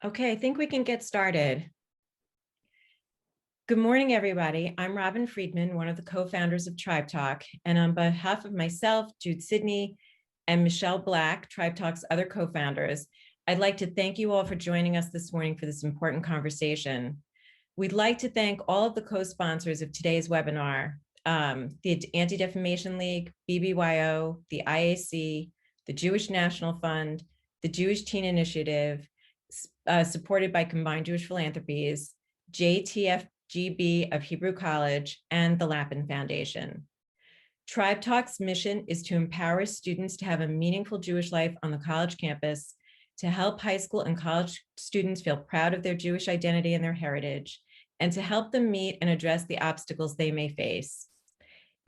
Okay, I think we can get started. Good morning, everybody. I'm Robin Friedman, one of the co-founders of Tribe Talk, and on behalf of myself, Jude Sidney, and Michelle Black, Tribe Talk's other co-founders, I'd like to thank you all for joining us this morning for this important conversation. We'd like to thank all of the co-sponsors of today's webinar, the Anti-Defamation League, BBYO, the IAC, the Jewish National Fund, the Jewish Teen Initiative, supported by Combined Jewish Philanthropies, JTFGB of Hebrew College, and the Lapin Foundation. Tribe Talk's mission is to empower students to have a meaningful Jewish life on the college campus, to help high school and college students feel proud of their Jewish identity and their heritage, and to help them meet and address the obstacles they may face.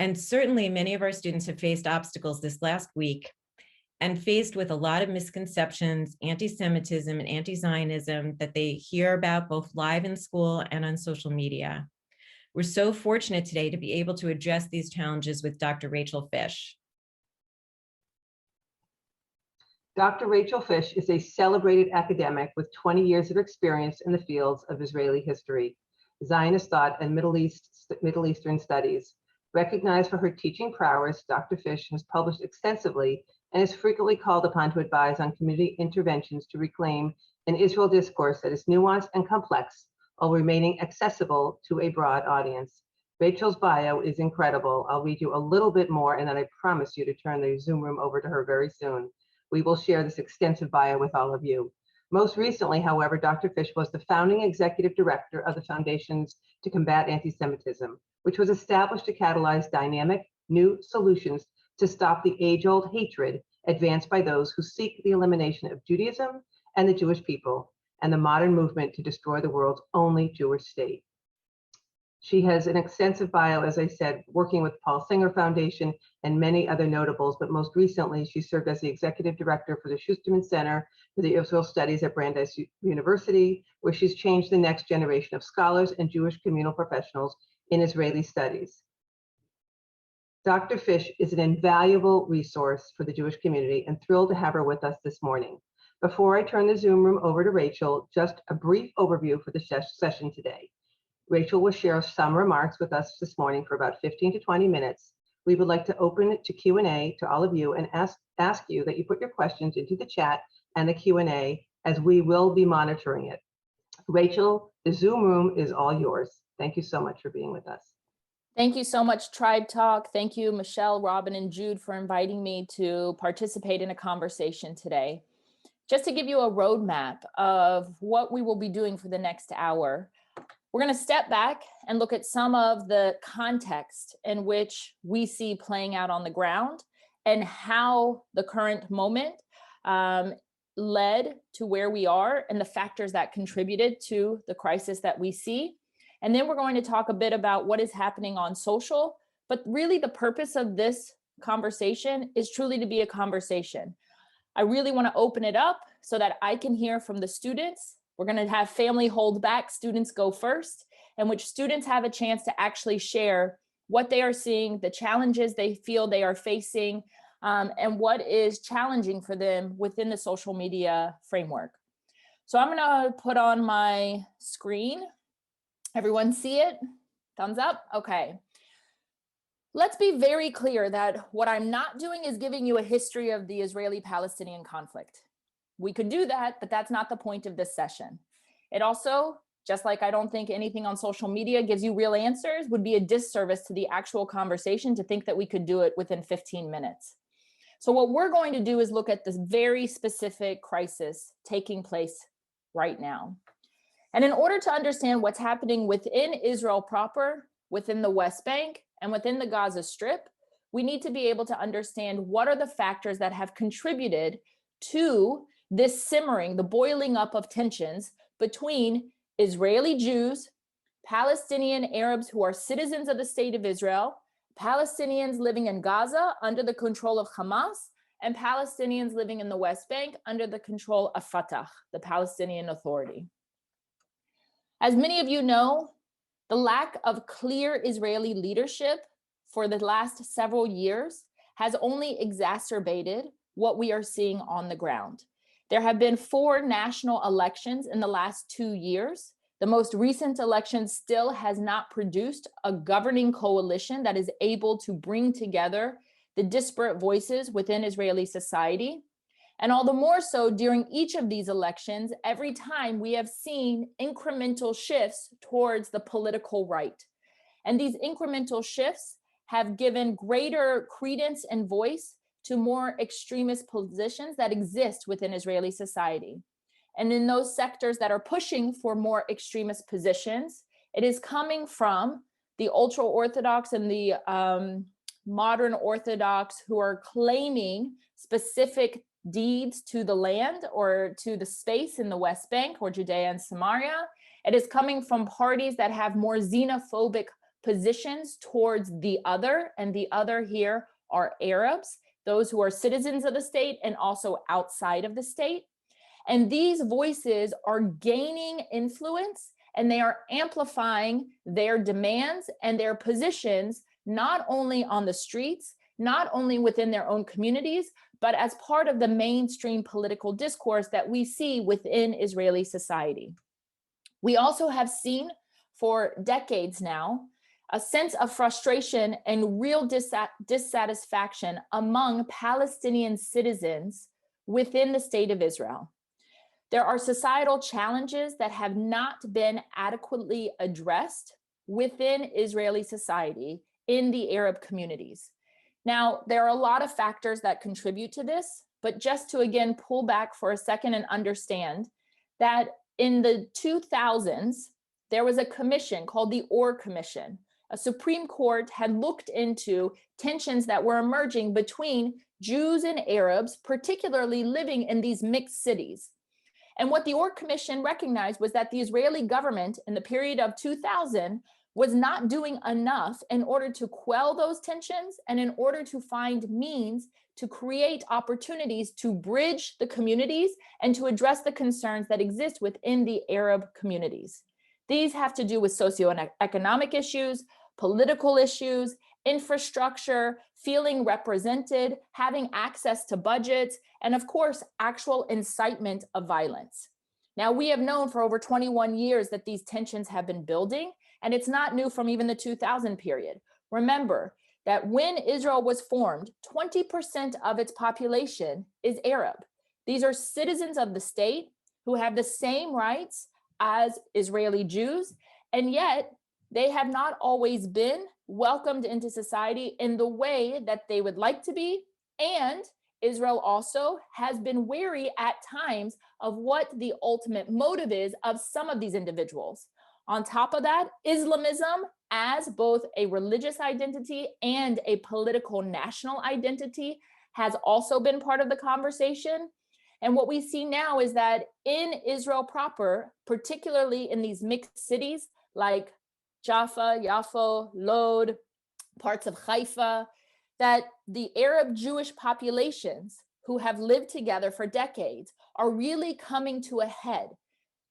And certainly many of our students have faced obstacles this last week and faced with a lot of misconceptions, anti-Semitism and anti-Zionism that they hear about both live in school and on social media. We're so fortunate today to be able to address these challenges with Dr. Rachel Fish. Dr. Rachel Fish is a celebrated academic with 20 years of experience in the fields of Israeli history, Zionist thought, and Middle Eastern studies. Recognized for her teaching prowess, Dr. Fish has published extensively and is frequently called upon to advise on community interventions to reclaim an Israel discourse that is nuanced and complex while remaining accessible to a broad audience. Rachel's bio is incredible. I'll read you a little bit more, and then I promise you to turn the Zoom room over to her very soon. We will share this extensive bio with all of you. Most recently, however, Dr. Fish was the founding executive director of the Foundations to Combat Anti-Semitism, which was established to catalyze dynamic, new solutions to stop the age-old hatred advanced by those who seek the elimination of Judaism and the Jewish people, and the modern movement to destroy the world's only Jewish state. She has an extensive bio, as I said, working with Paul Singer Foundation and many other notables, but most recently she served as the executive director for the Schusterman Center for the Israel Studies at Brandeis University, where she's changed the next generation of scholars and Jewish communal professionals in Israeli studies. Dr. Fish is an invaluable resource for the Jewish community, and thrilled to have her with us this morning. Before I turn the Zoom room over to Rachel, just a brief overview for the session today. Rachel will share some remarks with us this morning for about 15 to 20 minutes. We would like to open it to Q&A to all of you and ask you that you put your questions into the chat and the Q&A, as we will be monitoring it. Rachel, the Zoom room is all yours. Thank you so much for being with us. Thank you so much, Tribe Talk. Thank you, Michelle, Robin, and Jude, for inviting me to participate in a conversation today. Just to give you a roadmap of what we will be doing for the next hour, we're going to step back and look at some of the context in which we see playing out on the ground and how the current moment led to where we are and the factors that contributed to the crisis that we see. And then we're going to talk a bit about what is happening on social, but really the purpose of this conversation is truly to be a conversation. I really want to open it up so that I can hear from the students. We're going to have family hold back, students go first, in which students have a chance to actually share what they are seeing, the challenges they feel they are facing, and what is challenging for them within the social media framework. So I'm going to put on my screen. Everyone see it? Thumbs up? Okay. Let's be very clear that what I'm not doing is giving you a history of the Israeli-Palestinian conflict. We could do that, but that's not the point of this session. It also, just like I don't think anything on social media gives you real answers, would be a disservice to the actual conversation to think that we could do it within 15 minutes. So what we're going to do is look at this very specific crisis taking place right now. And in order to understand what's happening within Israel proper, within the West Bank, and within the Gaza Strip, we need to be able to understand what are the factors that have contributed to this simmering, the boiling up of tensions between Israeli Jews, Palestinian Arabs who are citizens of the state of Israel, Palestinians living in Gaza under the control of Hamas, and Palestinians living in the West Bank under the control of Fatah, the Palestinian Authority. As many of you know, the lack of clear Israeli leadership for the last several years has only exacerbated what we are seeing on the ground. There have been 4 national elections in the last 2 years. The most recent election still has not produced a governing coalition that is able to bring together the disparate voices within Israeli society. And all the more so during each of these elections, every time we have seen incremental shifts towards the political right. And these incremental shifts have given greater credence and voice to more extremist positions that exist within Israeli society. And in those sectors that are pushing for more extremist positions, it is coming from the ultra-Orthodox and the modern Orthodox who are claiming specific deeds to the land or to the space in the West Bank or Judea and Samaria. It is coming from parties that have more xenophobic positions towards the other, and the other here are Arabs, those who are citizens of the state and also outside of the state. And these voices are gaining influence, and they are amplifying their demands and their positions, not only on the streets, not only within their own communities, but as part of the mainstream political discourse that we see within Israeli society. We also have seen for decades now a sense of frustration and real dissatisfaction among Palestinian citizens within the state of Israel. There are societal challenges that have not been adequately addressed within Israeli society in the Arab communities. Now, there are a lot of factors that contribute to this, but just to again pull back for a second and understand that in the 2000s, there was a commission called the Orr Commission. A Supreme Court had looked into tensions that were emerging between Jews and Arabs, particularly living in these mixed cities. And what the Orr Commission recognized was that the Israeli government in the period of 2000 was not doing enough in order to quell those tensions and in order to find means to create opportunities to bridge the communities and to address the concerns that exist within the Arab communities. These have to do with socioeconomic issues, political issues, infrastructure, feeling represented, having access to budgets, and of course, actual incitement of violence. Now, we have known for over 21 years that these tensions have been building, and it's not new from even the 2000 period. Remember that when Israel was formed, 20% of its population is Arab. These are citizens of the state who have the same rights as Israeli Jews, and yet they have not always been welcomed into society in the way that they would like to be. And Israel also has been wary at times of what the ultimate motive is of some of these individuals. On top of that, Islamism as both a religious identity and a political national identity has also been part of the conversation. And what we see now is that in Israel proper, particularly in these mixed cities like Jaffa, Yaffo, Lod, parts of Haifa, that the Arab Jewish populations who have lived together for decades are really coming to a head.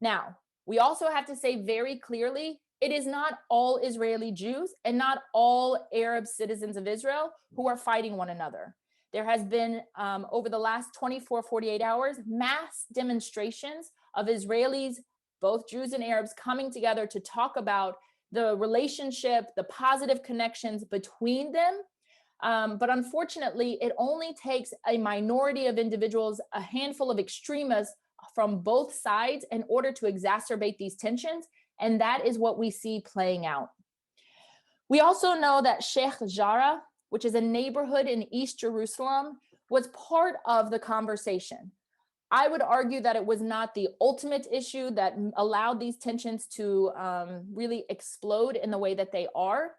Now, we also have to say very clearly, it is not all Israeli Jews and not all Arab citizens of Israel who are fighting one another. There has been, over the last 24, 48 hours, mass demonstrations of Israelis, both Jews and Arabs, coming together to talk about the relationship, the positive connections between them. But unfortunately, it only takes a minority of individuals, a handful of extremists from both sides in order to exacerbate these tensions. And that is what we see playing out. We also know that Sheikh Jarrah, which is a neighborhood in East Jerusalem, was part of the conversation. I would argue that it was not the ultimate issue that allowed these tensions to really explode in the way that they are.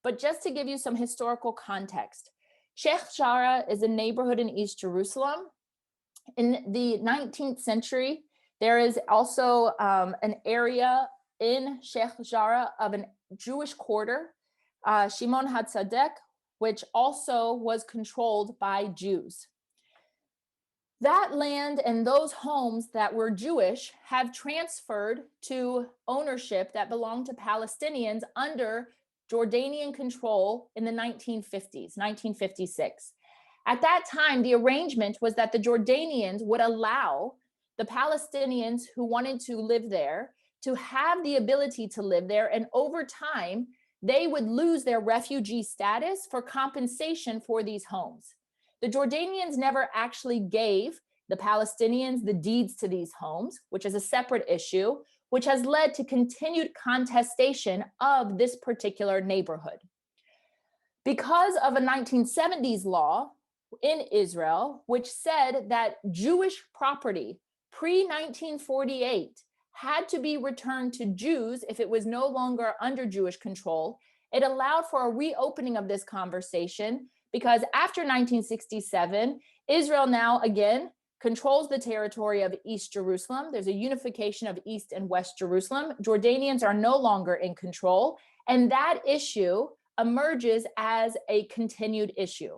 But just to give you some historical context, Sheikh Jarrah is a neighborhood in East Jerusalem. In the 19th century, there is also an area in Sheikh Jarrah of a Jewish quarter, Shimon HaTzadek, which also was controlled by Jews. That land and those homes that were Jewish have transferred to ownership that belonged to Palestinians under Jordanian control in the 1950s, 1956. At that time, the arrangement was that the Jordanians would allow the Palestinians who wanted to live there to have the ability to live there. And over time, they would lose their refugee status for compensation for these homes. The Jordanians never actually gave the Palestinians the deeds to these homes, which is a separate issue, which has led to continued contestation of this particular neighborhood. Because of a 1970s law in Israel, which said that Jewish property pre-1948 had to be returned to Jews if it was no longer under Jewish control, it allowed for a reopening of this conversation because after 1967, Israel now again controls the territory of East Jerusalem. There's a unification of East and West Jerusalem. Jordanians are no longer in control, and that issue emerges as a continued issue.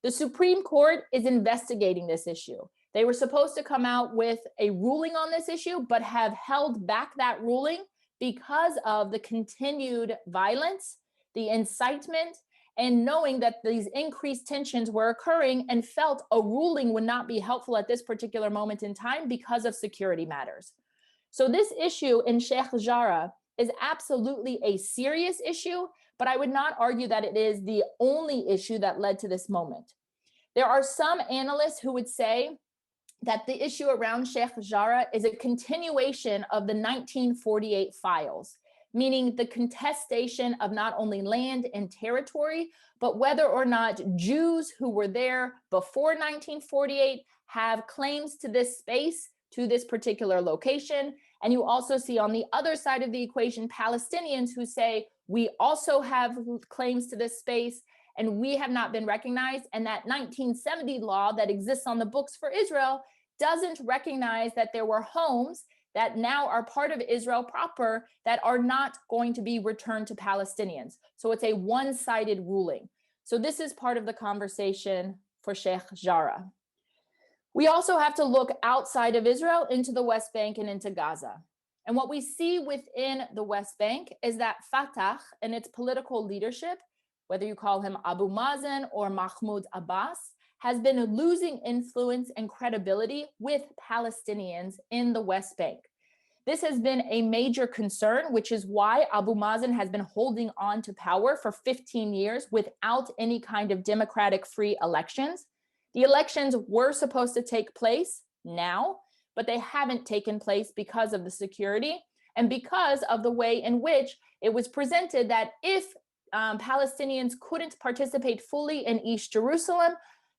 The Supreme Court is investigating this issue. They were supposed to come out with a ruling on this issue, but have held back that ruling because of the continued violence, the incitement, and knowing that these increased tensions were occurring and felt a ruling would not be helpful at this particular moment in time because of security matters. So this issue in Sheikh Jarrah is absolutely a serious issue, but I would not argue that it is the only issue that led to this moment. There are some analysts who would say that the issue around Sheikh Jarrah is a continuation of the 1948 files, meaning the contestation of not only land and territory, but whether or not Jews who were there before 1948 have claims to this space, to this particular location. And you also see on the other side of the equation, Palestinians who say, we also have claims to this space and we have not been recognized. And that 1970 law that exists on the books for Israel doesn't recognize that there were homes that now are part of Israel proper that are not going to be returned to Palestinians. So it's a one-sided ruling. So this is part of the conversation for Sheikh Jarrah. We also have to look outside of Israel into the West Bank and into Gaza. And what we see within the West Bank is that Fatah and its political leadership, whether you call him Abu Mazen or Mahmoud Abbas, has been losing influence and credibility with Palestinians in the West Bank. This has been a major concern, which is why Abu Mazen has been holding on to power for 15 years without any kind of democratic free elections. The elections were supposed to take place now, but they haven't taken place because of the security and because of the way in which it was presented that if Palestinians couldn't participate fully in East Jerusalem,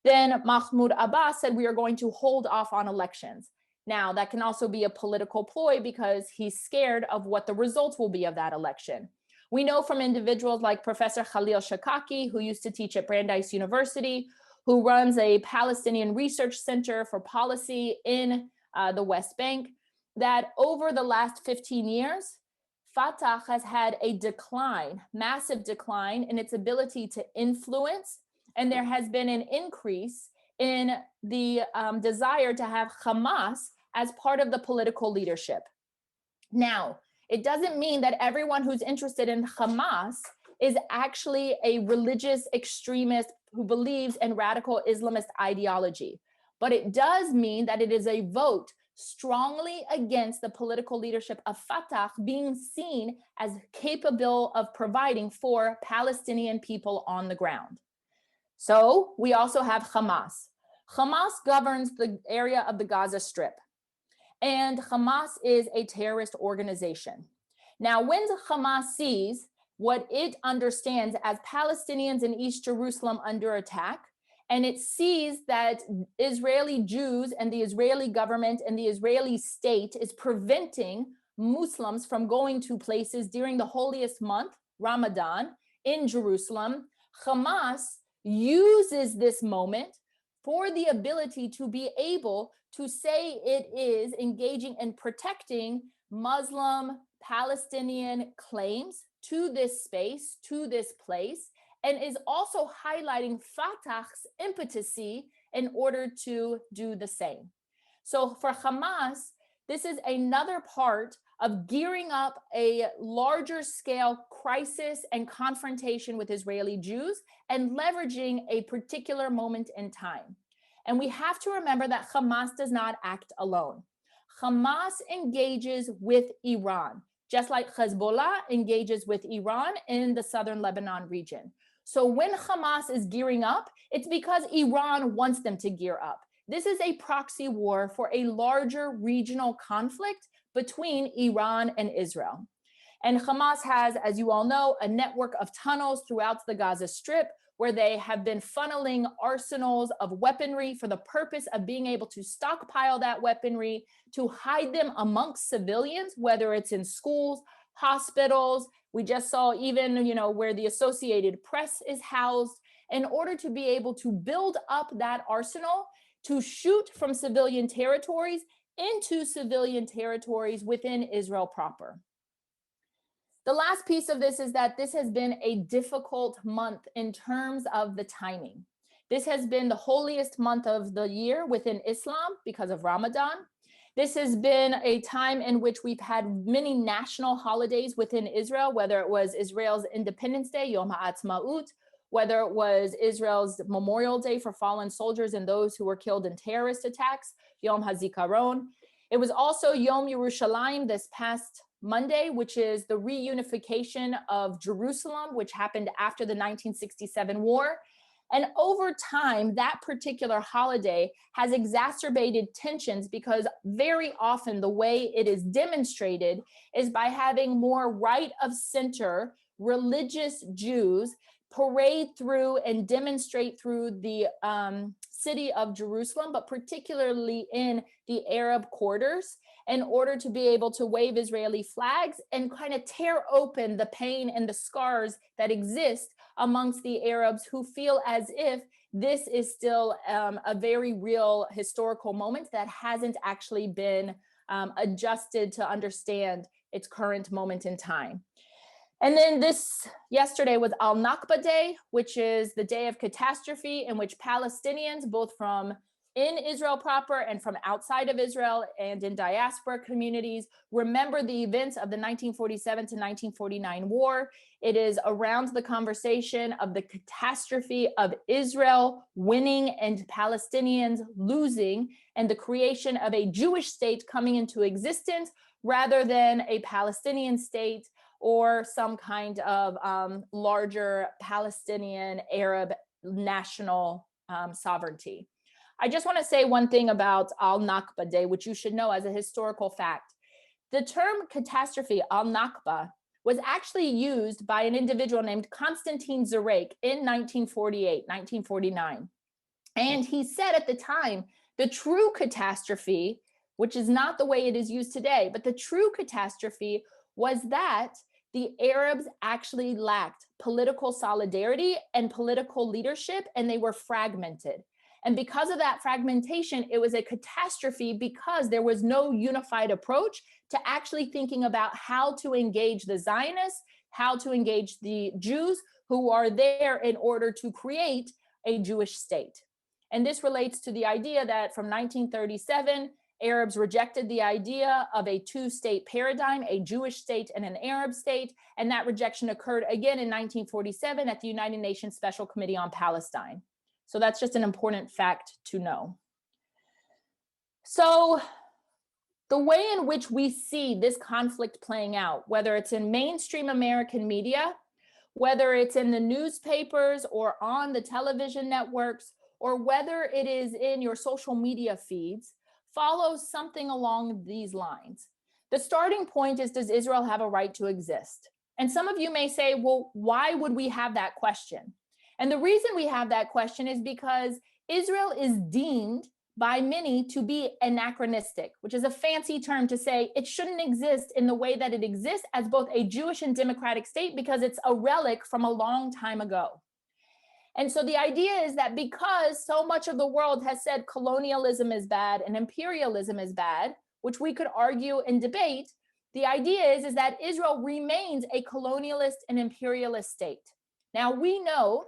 then Mahmoud Abbas said we are going to hold off on elections. Now, that can also be a political ploy because he's scared of what the results will be of that election. We know from individuals like Professor Khalil Shakaki, who used to teach at Brandeis University, who runs a Palestinian research center for policy in the West Bank, that over the last 15 years, Fatah has had a decline, massive decline in its ability to influence, and there has been an increase in the desire to have Hamas as part of the political leadership. Now, it doesn't mean that everyone who's interested in Hamas is actually a religious extremist who believes in radical Islamist ideology, but it does mean that it is a vote strongly against the political leadership of Fatah being seen as capable of providing for Palestinian people on the ground. So we also have Hamas. Hamas governs the area of the Gaza Strip, and Hamas is a terrorist organization. Now, when Hamas sees what it understands as Palestinians in East Jerusalem under attack, and it sees that Israeli Jews and the Israeli government and the Israeli state is preventing Muslims from going to places during the holiest month, Ramadan, in Jerusalem, Hamas uses this moment for the ability to be able to say it is engaging in protecting Muslim Palestinian claims to this space, to this place, and is also highlighting Fatah's impotency in order to do the same. So for Hamas, this is another part of gearing up a larger scale crisis and confrontation with Israeli Jews and leveraging a particular moment in time. And we have to remember that Hamas does not act alone. Hamas engages with Iran, just like Hezbollah engages with Iran in the southern Lebanon region. So when Hamas is gearing up, it's because Iran wants them to gear up. This is a proxy war for a larger regional conflict between Iran and Israel. And Hamas has, as you all know, a network of tunnels throughout the Gaza Strip where they have been funneling arsenals of weaponry for the purpose of being able to stockpile that weaponry, to hide them amongst civilians, whether it's in schools, hospitals. We just saw even, where the Associated Press is housed, in order to be able to build up that arsenal to shoot from civilian territories into civilian territories within Israel proper. The last piece of this is that this has been a difficult month in terms of the timing. This has been the holiest month of the year within Islam because of Ramadan. This has been a time in which we've had many national holidays within Israel, whether it was Israel's Independence Day, Yom HaAtzmaut, whether it was Israel's Memorial Day for fallen soldiers and those who were killed in terrorist attacks, Yom HaZikaron. It was also Yom Yerushalayim this past Monday, which is the reunification of Jerusalem, which happened after the 1967 war. And over time, that particular holiday has exacerbated tensions because very often the way it is demonstrated is by having more right of center religious Jews parade through and demonstrate through the city of Jerusalem, but particularly in the Arab quarters, in order to be able to wave Israeli flags and kind of tear open the pain and the scars that exist amongst the Arabs who feel as if this is still a very real historical moment that hasn't actually been adjusted to understand its current moment in time. And then yesterday was Al-Nakba Day, which is the day of catastrophe in which Palestinians, both from in Israel proper and from outside of Israel and in diaspora communities, remember the events of the 1947 to 1949 war. It is around the conversation of the catastrophe of Israel winning and Palestinians losing, and the creation of a Jewish state coming into existence rather than a Palestinian state or some kind of larger Palestinian Arab national sovereignty. I just want to say one thing about Al-Nakba Day, which you should know as a historical fact. The term catastrophe, Al-Nakba, was actually used by an individual named Constantine Zarek in 1948, 1949. And he said at the time, the true catastrophe, which is not the way it is used today, but the true catastrophe was that the Arabs actually lacked political solidarity and political leadership, and they were fragmented. And because of that fragmentation, it was a catastrophe because there was no unified approach to actually thinking about how to engage the Zionists, how to engage the Jews who are there in order to create a Jewish state. And this relates to the idea that from 1937, Arabs rejected the idea of a two-state paradigm, a Jewish state and an Arab state, and that rejection occurred again in 1947 at the United Nations Special Committee on Palestine. So that's just an important fact to know. So the way in which we see this conflict playing out, whether it's in mainstream American media, whether it's in the newspapers or on the television networks, or whether it is in your social media feeds, follows something along these lines. The starting point is, does Israel have a right to exist? And some of you may say, well, why would we have that question? And the reason we have that question is because Israel is deemed by many to be anachronistic, which is a fancy term to say it shouldn't exist in the way that it exists as both a Jewish and democratic state because it's a relic from a long time ago. And so the idea is that because so much of the world has said colonialism is bad and imperialism is bad, which we could argue and debate, the idea is that Israel remains a colonialist and imperialist state. Now we know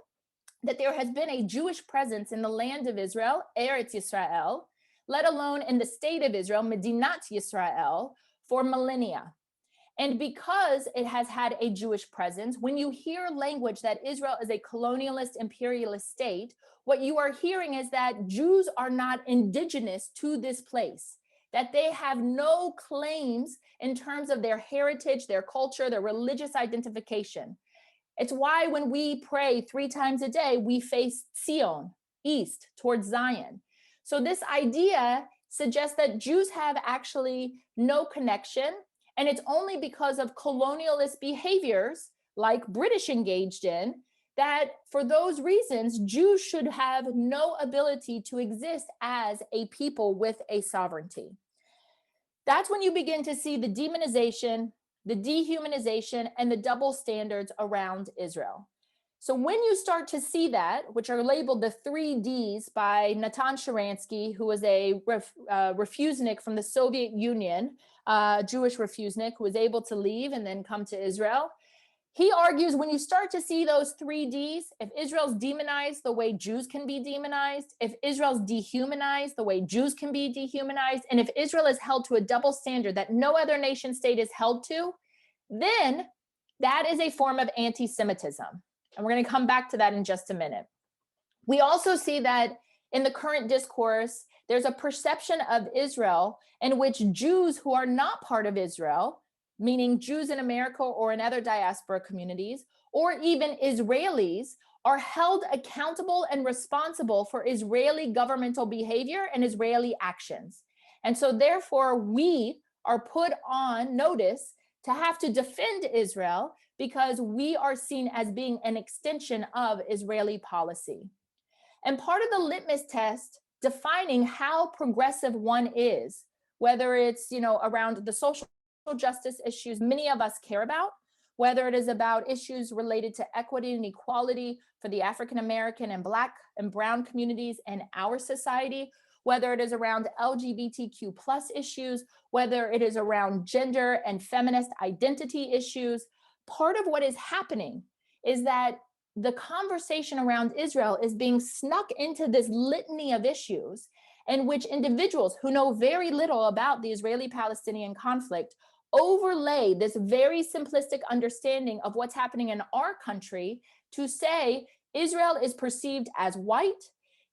that there has been a Jewish presence in the land of Israel, Eretz Yisrael, let alone in the state of Israel, Medinat Yisrael, for millennia. And because it has had a Jewish presence, when you hear language that Israel is a colonialist, imperialist state, what you are hearing is that Jews are not indigenous to this place. that they have no claims in terms of their heritage, their culture, their religious identification. It's why when we pray 3 times a day, we face Zion, east, towards Zion. So this idea suggests that Jews have actually no connection, and it's only because of colonialist behaviors like British engaged in, that for those reasons, Jews should have no ability to exist as a people with a sovereignty. That's when you begin to see the demonization, the dehumanization, and the double standards around Israel. So when you start to see that, which are labeled the 3 Ds by Natan Sharansky, who was a refusenik from the Soviet Union, Jewish refusenik who was able to leave and then come to Israel, he argues when you start to see those 3 Ds, if Israel's demonized the way Jews can be demonized, if Israel's dehumanized the way Jews can be dehumanized, and if Israel is held to a double standard that no other nation state is held to, then that is a form of anti-Semitism. And we're going to come back to that in just a minute. We also see that in the current discourse, there's a perception of Israel in which Jews who are not part of Israel, meaning Jews in America or in other diaspora communities, or even Israelis, are held accountable and responsible for Israeli governmental behavior and Israeli actions. And so therefore, we are put on notice to have to defend Israel because we are seen as being an extension of Israeli policy. And part of the litmus test defining how progressive one is, whether it's, around the social justice issues many of us care about, whether it is about issues related to equity and equality for the African American and Black and Brown communities in our society, whether it is around LGBTQ+ issues, whether it is around gender and feminist identity issues. Part of what is happening is that the conversation around Israel is being snuck into this litany of issues in which individuals who know very little about the Israeli-Palestinian conflict overlay this very simplistic understanding of what's happening in our country to say Israel is perceived as white.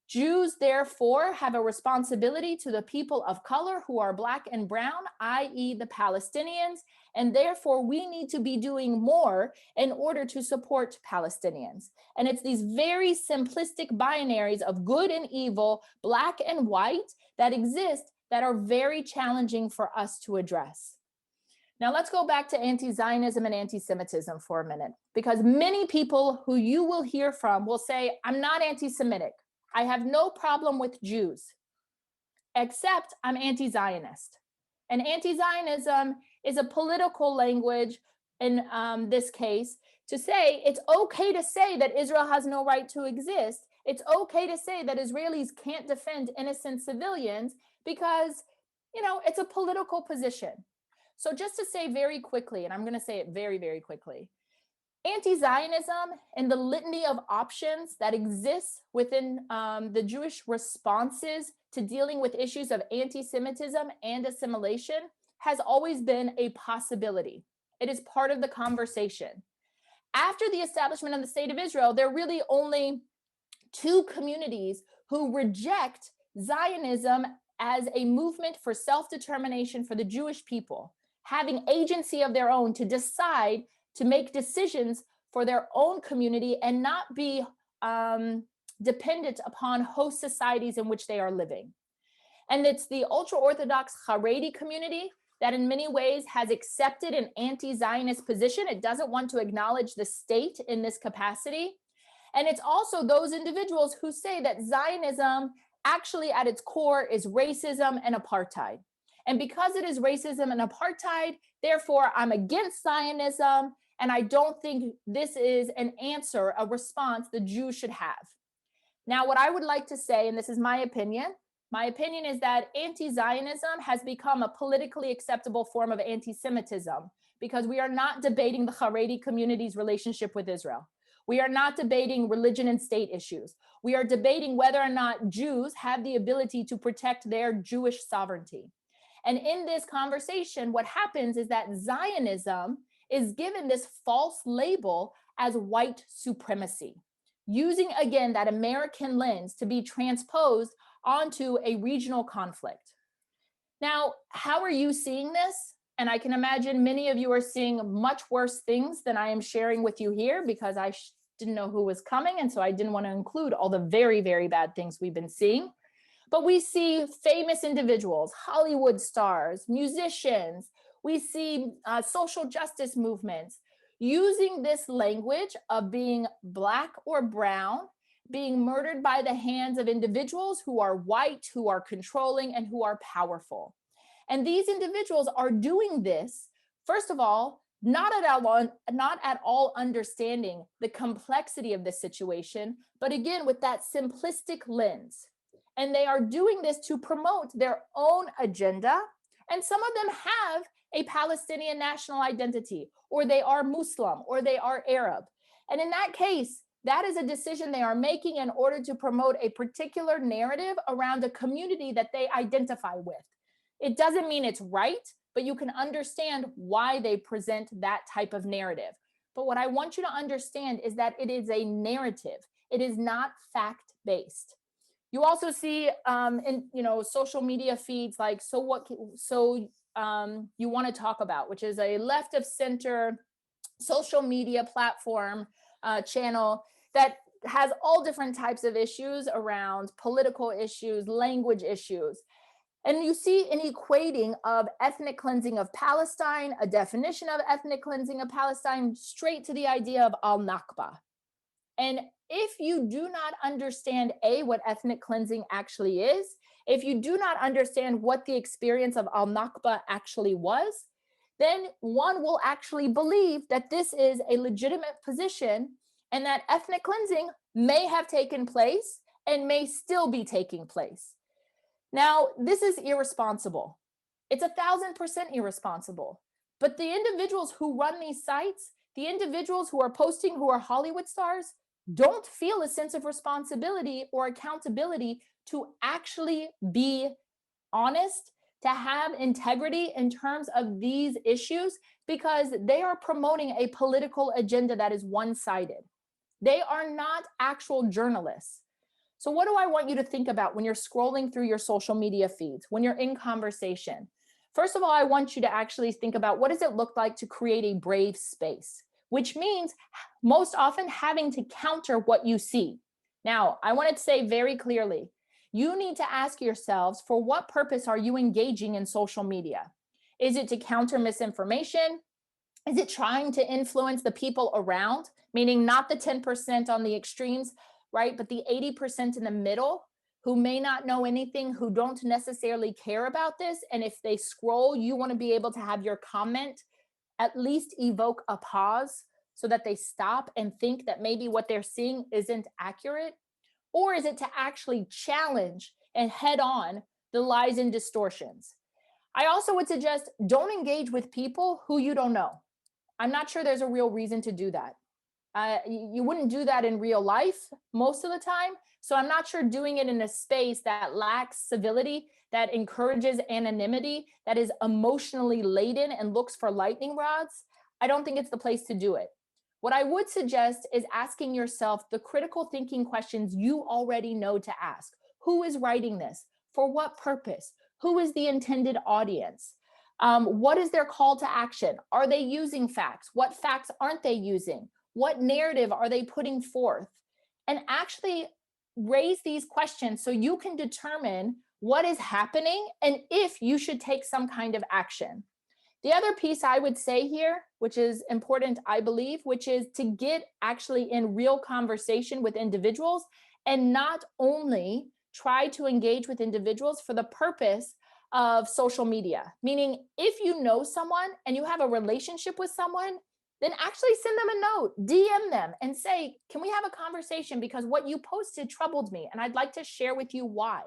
Jews, therefore, have a responsibility to the people of color who are Black and brown, i.e. the Palestinians, and therefore we need to be doing more in order to support Palestinians. And it's these very simplistic binaries of good and evil, Black and white, that exist that are very challenging for us to address. Now let's go back to anti-Zionism and anti-Semitism for a minute, because many people who you will hear from will say, I'm not anti-Semitic. I have no problem with Jews, except I'm anti-Zionist. And anti-Zionism is a political language in this case to say it's okay to say that Israel has no right to exist. It's okay to say that Israelis can't defend innocent civilians because, it's a political position. So just to say very quickly, and I'm going to say it very, very quickly, anti-Zionism and the litany of options that exists within the Jewish responses to dealing with issues of anti-Semitism and assimilation has always been a possibility. It is part of the conversation. After the establishment of the State of Israel, there are really only 2 communities who reject Zionism as a movement for self-determination for the Jewish people, having agency of their own to decide to make decisions for their own community and not be dependent upon host societies in which they are living. And it's the ultra-Orthodox Haredi community that in many ways has accepted an anti-Zionist position. It doesn't want to acknowledge the state in this capacity. And it's also those individuals who say that Zionism actually at its core is racism and apartheid. And because it is racism and apartheid, therefore I'm against Zionism, and I don't think this is an answer, a response the Jews should have. Now, what I would like to say, and this is my opinion is that anti-Zionism has become a politically acceptable form of anti-Semitism because we are not debating the Haredi community's relationship with Israel. We are not debating religion and state issues. We are debating whether or not Jews have the ability to protect their Jewish sovereignty. And in this conversation, what happens is that Zionism is given this false label as white supremacy, using again that American lens to be transposed onto a regional conflict. Now, how are you seeing this? And I can imagine many of you are seeing much worse things than I am sharing with you here, because I didn't know who was coming. And so I didn't want to include all the very, very bad things we've been seeing. But we see famous individuals, Hollywood stars, musicians. We see social justice movements using this language of being Black or brown, being murdered by the hands of individuals who are white, who are controlling, and who are powerful. And these individuals are doing this, first of all, not at all understanding the complexity of this situation, but again, with that simplistic lens. And they are doing this to promote their own agenda. And some of them have a Palestinian national identity, or they are Muslim, or they are Arab. And in that case, that is a decision they are making in order to promote a particular narrative around a community that they identify with. It doesn't mean it's right, but you can understand why they present that type of narrative. But what I want you to understand is that it is a narrative. It is not fact-based. You also see in social media feeds like you want to talk about, which is a left of center social media platform channel that has all different types of issues around political issues, language issues. And you see an equating of ethnic cleansing of Palestine, a definition of ethnic cleansing of Palestine, straight to the idea of al-Nakba. And if you do not understand, A, what ethnic cleansing actually is, if you do not understand what the experience of al-Nakba actually was, then one will actually believe that this is a legitimate position and that ethnic cleansing may have taken place and may still be taking place. Now, this is irresponsible. It's 1,000% irresponsible. But the individuals who run these sites, the individuals who are posting, who are Hollywood stars, don't feel a sense of responsibility or accountability to actually be honest, to have integrity in terms of these issues, because they are promoting a political agenda that is one-sided. They are not actual journalists. So what do I want you to think about when you're scrolling through your social media feeds, when you're in conversation? First of all, I want you to actually think about, what does it look like to create a brave space? Which means most often having to counter what you see. Now, I want to say very clearly, you need to ask yourselves, for what purpose are you engaging in social media? Is it to counter misinformation? Is it trying to influence the people around, meaning not the 10% on the extremes, right? But the 80% in the middle who may not know anything, who don't necessarily care about this. And if they scroll, you want to be able to have your comment at least evoke a pause so that they stop and think that maybe what they're seeing isn't accurate? Or is it to actually challenge and head on the lies and distortions? I also would suggest, don't engage with people who you don't know. I'm not sure there's a real reason to do that. You wouldn't do that in real life most of the time. So I'm not sure doing it in a space that lacks civility, that encourages anonymity, that is emotionally laden and looks for lightning rods, I don't think it's the place to do it. What I would suggest is asking yourself the critical thinking questions you already know to ask. Who is writing this? For what purpose? Who is the intended audience? What is their call to action? Are they using facts? What facts aren't they using? What narrative are they putting forth? And actually raise these questions so you can determine what is happening and if you should take some kind of action. The other piece I would say here, which is important, I believe, which is to get actually in real conversation with individuals and not only try to engage with individuals for the purpose of social media. Meaning, if you know someone and you have a relationship with someone, then actually send them a note, DM them and say, can we have a conversation? Because what you posted troubled me and I'd like to share with you why.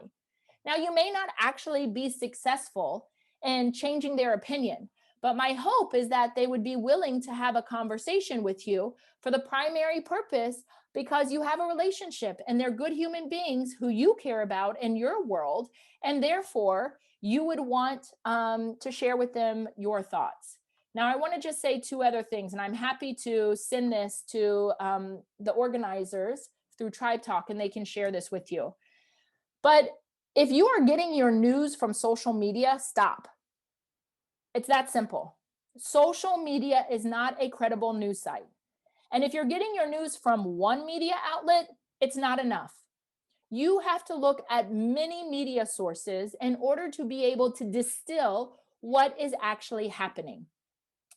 Now, you may not actually be successful in changing their opinion, but my hope is that they would be willing to have a conversation with you for the primary purpose because you have a relationship and they're good human beings who you care about in your world. And therefore, you would want to share with them your thoughts. Now, I want to just say two other things, and I'm happy to send this to the organizers through Tribe Talk, and they can share this with you. But If you are getting your news from social media, stop. It's that simple. Social media is not a credible news site. And if you're getting your news from one media outlet, it's not enough. You have to look at many media sources in order to be able to distill what is actually happening.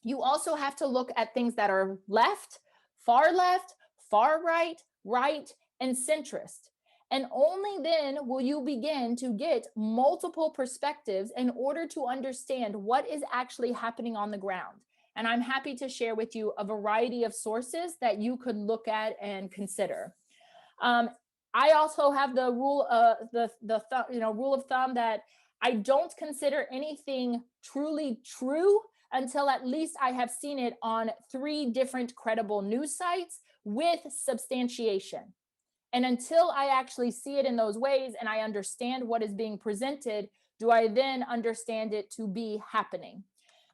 You also have to look at things that are left, far right, right, and centrist. And only then will you begin to get multiple perspectives in order to understand what is actually happening on the ground. And I'm happy to share with you a variety of sources that you could look at and consider. I also have the rule, rule of thumb that I don't consider anything truly true until at least I have seen it on 3 different credible news sites with substantiation. And until I actually see it in those ways and I understand what is being presented, do I then understand it to be happening?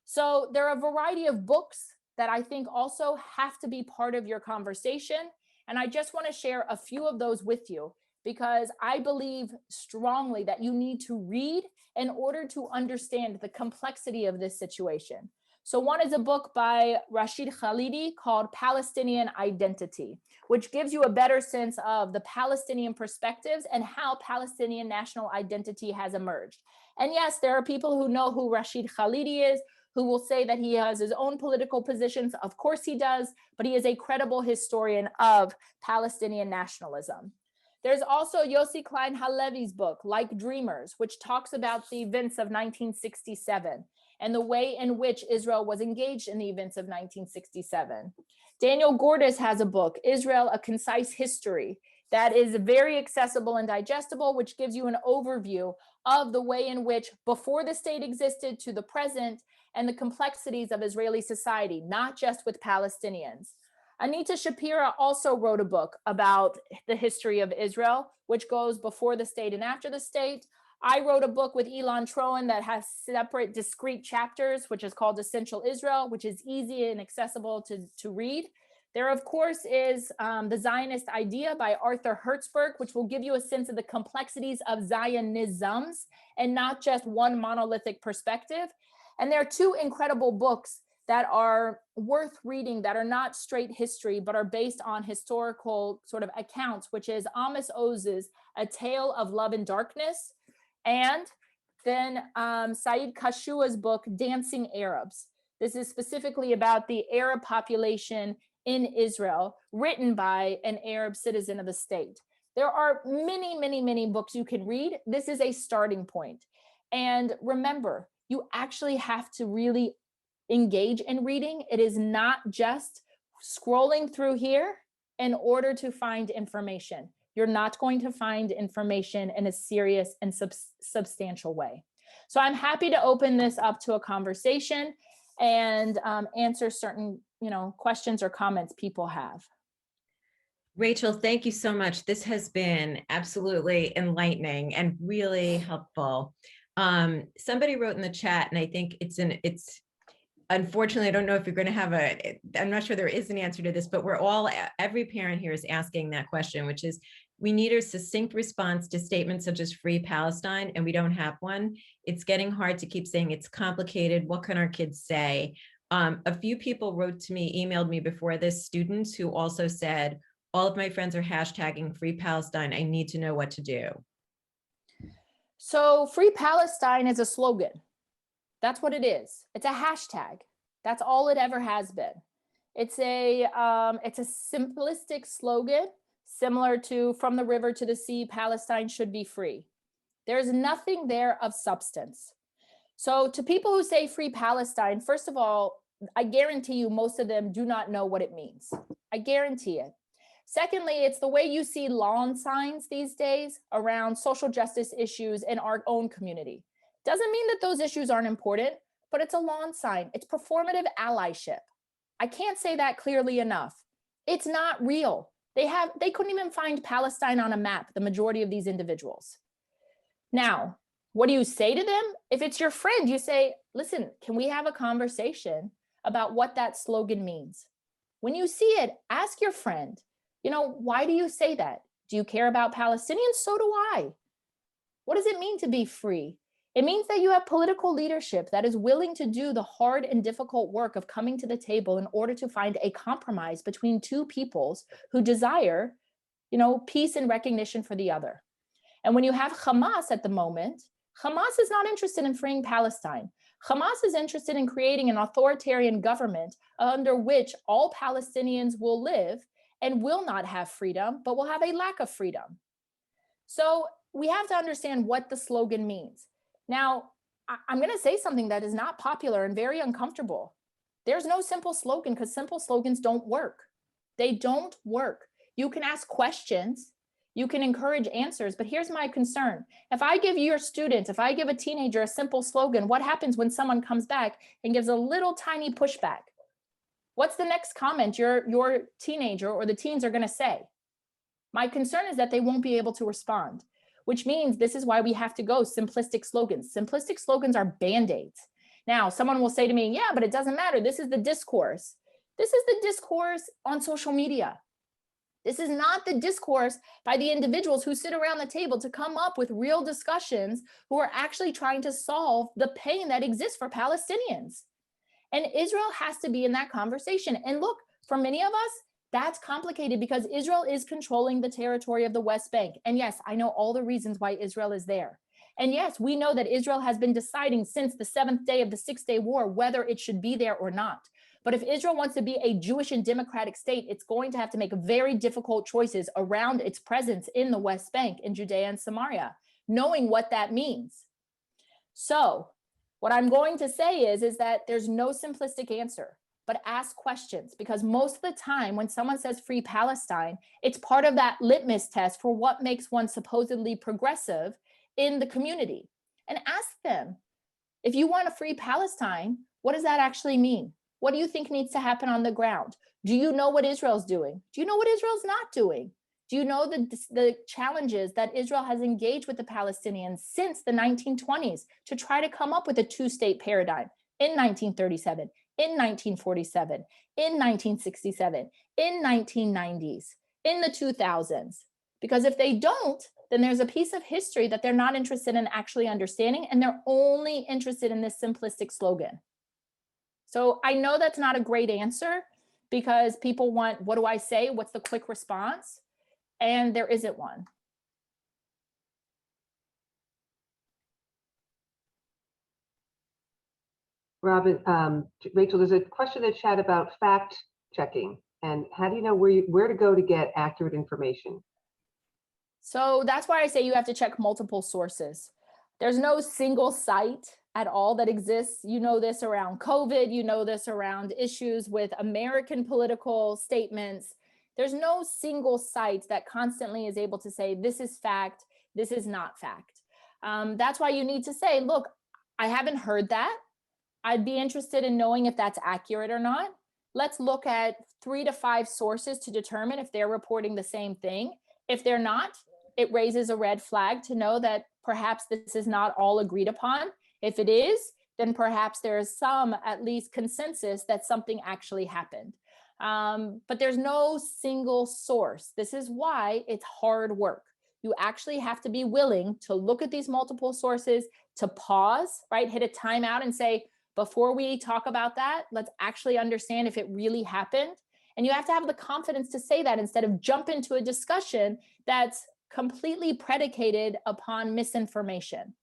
So there are a variety of books that I think also have to be part of your conversation. And I just want to share a few of those with you because I believe strongly that you need to read in order to understand the complexity of this situation. So one is a book by Rashid Khalidi called Palestinian Identity, which gives you a better sense of the Palestinian perspectives and how Palestinian national identity has emerged. And yes, there are people who know who Rashid Khalidi is, who will say that he has his own political positions. Of course he does, but he is a credible historian of Palestinian nationalism. There's also Yossi Klein Halevi's book, Like Dreamers, which talks about the events of 1967 and the way in which Israel was engaged in the events of 1967. Daniel Gordis has a book, Israel, A Concise History, that is very accessible and digestible, which gives you an overview of the way in which before the state existed to the present and the complexities of Israeli society, not just with Palestinians. Anita Shapira also wrote a book about the history of Israel, which goes before the state and after the state. I wrote a book with Elon Troen that has separate discrete chapters, which is called Essential Israel, which is easy and accessible to read. There, of course, is The Zionist Idea by Arthur Hertzberg, which will give you a sense of the complexities of Zionisms and not just one monolithic perspective. And there are 2 incredible books that are worth reading that are not straight history, but are based on historical sort of accounts, which is Amos Oz's A Tale of Love and Darkness, and then Saeed Kashua's book, Dancing Arabs. This is specifically about the Arab population in Israel, written by an Arab citizen of the state. There are many, many, many books you can read. This is a starting point. And remember, you actually have to really engage in reading. It is not just scrolling through here in order to find information. You're not going to find information in a serious and substantial way. So I'm happy to open this up to a conversation and answer certain, questions or comments people have. Rachel, thank you so much. This has been absolutely enlightening and really helpful. Somebody wrote in the chat, and I think it's unfortunately, I don't know if you're going to have I'm not sure there is an answer to this, but every parent here is asking that question, which is, we need a succinct response to statements such as Free Palestine, and we don't have one. It's getting hard to keep saying it's complicated. What can our kids say? A few people wrote to me, emailed me before this, students who also said, all of my friends are hashtagging Free Palestine. I need to know what to do. So Free Palestine is a slogan. That's what it is. It's a hashtag. That's all it ever has been. It's a simplistic slogan, similar to from the river to the sea, Palestine should be free. There's nothing there of substance. So to people who say Free Palestine, first of all, I guarantee you most of them do not know what it means. I guarantee it. Secondly, it's the way you see lawn signs these days around social justice issues in our own community. Doesn't mean that those issues aren't important, but it's a lawn sign. It's performative allyship. I can't say that clearly enough. It's not real. They couldn't even find Palestine on a map, the majority of these individuals. Now, what do you say to them? If it's your friend, you say, listen, can we have a conversation about what that slogan means? When you see it, ask your friend, why do you say that? Do you care about Palestinians? So do I. What does it mean to be free? It means that you have political leadership that is willing to do the hard and difficult work of coming to the table in order to find a compromise between two peoples who desire, peace and recognition for the other. And when you have Hamas at the moment, Hamas is not interested in freeing Palestine. Hamas is interested in creating an authoritarian government under which all Palestinians will live and will not have freedom, but will have a lack of freedom. So we have to understand what the slogan means. Now, I'm going to say something that is not popular and very uncomfortable. There's no simple slogan because simple slogans don't work. They don't work. You can ask questions, you can encourage answers, but here's my concern. If I give your students, if I give a teenager a simple slogan, what happens when someone comes back and gives a little tiny pushback? What's the next comment your teenager or the teens are going to say? My concern is that they won't be able to respond, which means this is why we have to go simplistic slogans. Simplistic slogans are band-aids. Now, someone will say to me, yeah, but it doesn't matter. This is the discourse. This is the discourse on social media. This is not the discourse by the individuals who sit around the table to come up with real discussions who are actually trying to solve the pain that exists for Palestinians. And Israel has to be in that conversation. And look, for many of us, that's complicated because Israel is controlling the territory of the West Bank. And yes, I know all the reasons why Israel is there. And yes, we know that Israel has been deciding since the 7th day of the 6-day war whether it should be there or not. But if Israel wants to be a Jewish and democratic state, it's going to have to make very difficult choices around its presence in the West Bank, in Judea and Samaria, knowing what that means. So what I'm going to say is that there's no simplistic answer, but ask questions, because most of the time when someone says free Palestine, it's part of that litmus test for what makes one supposedly progressive in the community. And ask them, if you want a free Palestine, what does that actually mean? What do you think needs to happen on the ground? Do you know what Israel's doing? Do you know what Israel's not doing? Do you know the challenges that Israel has engaged with the Palestinians since the 1920s to try to come up with a two-state paradigm in 1937, in 1947, in 1967, in 1990s, in the 2000s? Because if they don't, then there's a piece of history that they're not interested in actually understanding, and they're only interested in this simplistic slogan. So I know that's not a great answer because people want, what do I say? What's the quick response? And there isn't one. Robin, Rachel, there's a question in the chat about fact checking, and how do you know where to go to get accurate information? So that's why I say you have to check multiple sources. There's no single site at all that exists. You know this around COVID, you know this around issues with American political statements. There's no single site that constantly is able to say, this is fact, this is not fact. That's why you need to say, look, I haven't heard that. I'd be interested in knowing if that's accurate or not. Let's look at 3 to 5 sources to determine if they're reporting the same thing. If they're not, it raises a red flag to know that perhaps this is not all agreed upon. If it is, then perhaps there is some at least consensus that something actually happened. But there's no single source. This is why it's hard work. You actually have to be willing to look at these multiple sources, to pause, right? Hit a timeout and say, before we talk about that, let's actually understand if it really happened. And you have to have the confidence to say that instead of jump into a discussion that's completely predicated upon misinformation.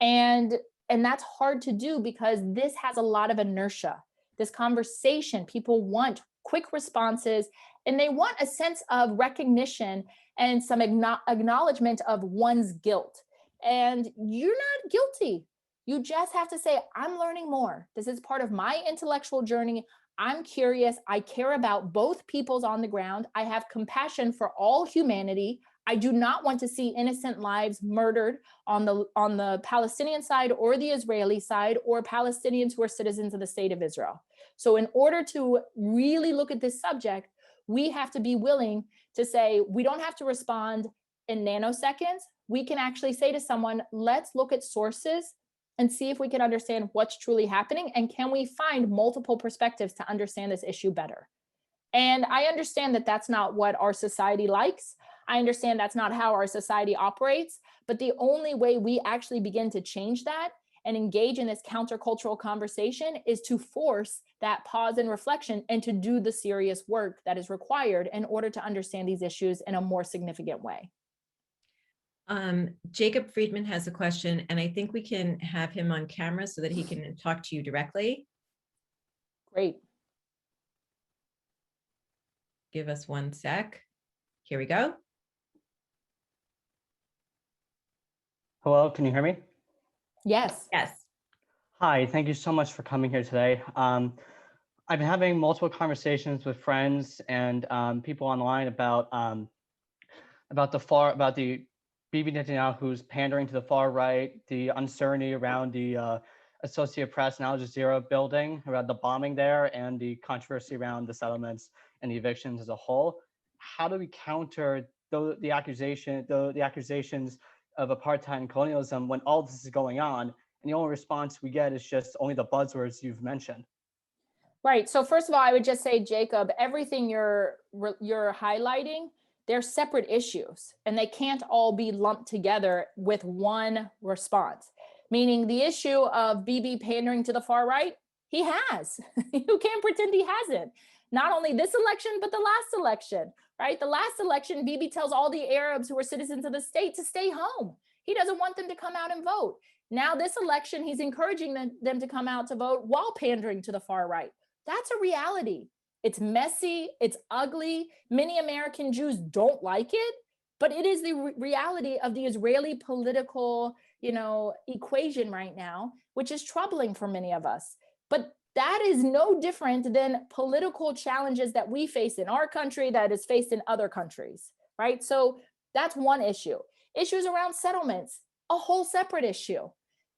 And that's hard to do because this has a lot of inertia. This conversation, people want quick responses, and they want a sense of recognition and some acknowledgement of one's guilt. And you're not guilty. You just have to say, I'm learning more. This is part of my intellectual journey. I'm curious. I care about both peoples on the ground. I have compassion for all humanity. I do not want to see innocent lives murdered on the Palestinian side or the Israeli side, or Palestinians who are citizens of the state of Israel. So in order to really look at this subject, we have to be willing to say, we don't have to respond in nanoseconds. We can actually say to someone, let's look at sources and see if we can understand what's truly happening, and can we find multiple perspectives to understand this issue better. And I understand that that's not what our society likes. I understand that's not how our society operates, but the only way we actually begin to change that and engage in this countercultural conversation is to force that pause and reflection and to do the serious work that is required in order to understand these issues in a more significant way. Jacob Friedman has a question, and I think we can have him on camera so that he can talk to you directly. Great. Give us 1 sec. Here we go. Hello, can you hear me? Yes. Yes. Hi, thank you so much for coming here today. I've been having multiple conversations with friends and people online about the Bibi Netanyahu's pandering to the far right, the uncertainty around the Associated Press and Al Jazeera building, around the bombing there, and the controversy around the settlements and the evictions as a whole. How do we counter the accusations of apartheid and colonialism when all this is going on, and the only response we get is just only the buzzwords you've mentioned? Right. So first of all, I would just say, Jacob, everything you're highlighting, they're separate issues, and they can't all be lumped together with one response. Meaning the issue of Bibi pandering to the far right, he has. You can't pretend he hasn't. Not only this election, but the last election, right? The last election, Bibi tells all the Arabs who are citizens of the state to stay home. He doesn't want them to come out and vote. Now this election, he's encouraging them to come out to vote while pandering to the far right. That's a reality. It's messy, it's ugly. Many American Jews don't like it, but it is the reality of the Israeli political, equation right now, which is troubling for many of us. But that is no different than political challenges that we face in our country that is faced in other countries, right? So that's one issue. Issues around settlements, a whole separate issue.